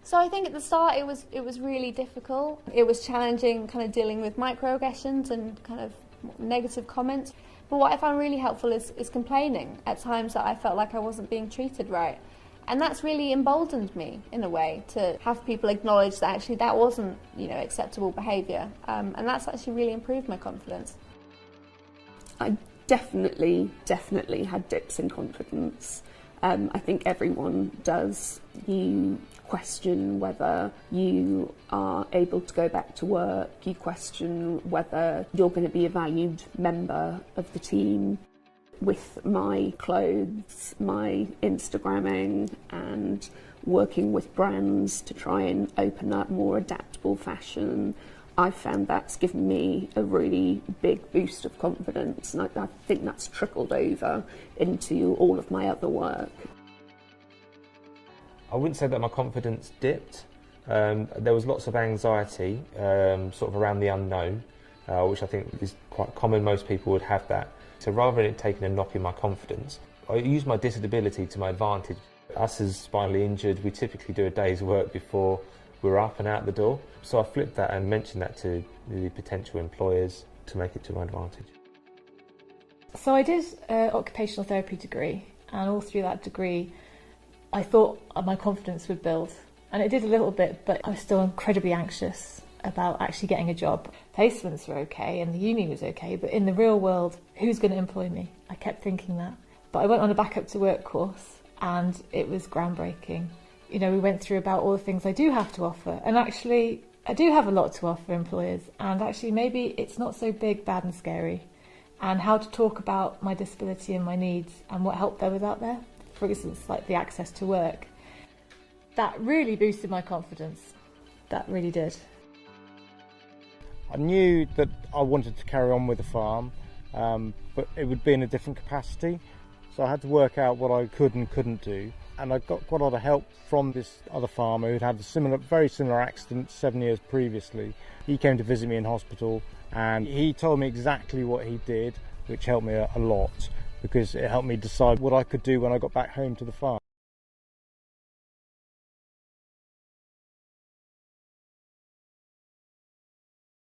So I think at the start it was really difficult. It was challenging, kind of dealing with microaggressions and kind of negative comments. But what I found really helpful is complaining at times that I felt like I wasn't being treated right. And that's really emboldened me in a way to have people acknowledge that actually that wasn't, acceptable behaviour. And that's actually really improved my confidence. I definitely had dips in confidence. I think everyone does. You question whether you are able to go back to work. You question whether you're going to be a valued member of the team. With my clothes, my Instagramming and working with brands to try and open up more adaptable fashion, I've found that's given me a really big boost of confidence, and I think that's trickled over into all of my other work. I wouldn't say that my confidence dipped. There was lots of anxiety sort of around the unknown, which I think is quite common. Most people would have that. So rather than it taking a knock in my confidence, I used my disability to my advantage. Us as spinally injured, we typically do a day's work before we're up and out the door. So I flipped that and mentioned that to the potential employers to make it to my advantage. So I did an occupational therapy degree, and all through that degree I thought my confidence would build, and it did a little bit, but I was still incredibly anxious about actually getting a job. Placements were okay and the uni was okay, but in the real world, who's going to employ me? I kept thinking that. But I went on a Back Up to Work course and it was groundbreaking. We went through about all the things I do have to offer, and actually I do have a lot to offer employers, and actually maybe it's not so big, bad and scary, and how to talk about my disability and my needs and what help there was out there. For instance, like the access to work. That really boosted my confidence. That really did. I knew that I wanted to carry on with the farm, but it would be in a different capacity. So I had to work out what I could and couldn't do. And I got quite a lot of help from this other farmer who'd had a very similar accident 7 years previously. He came to visit me in hospital and he told me exactly what he did, which helped me a lot because it helped me decide what I could do when I got back home to the farm.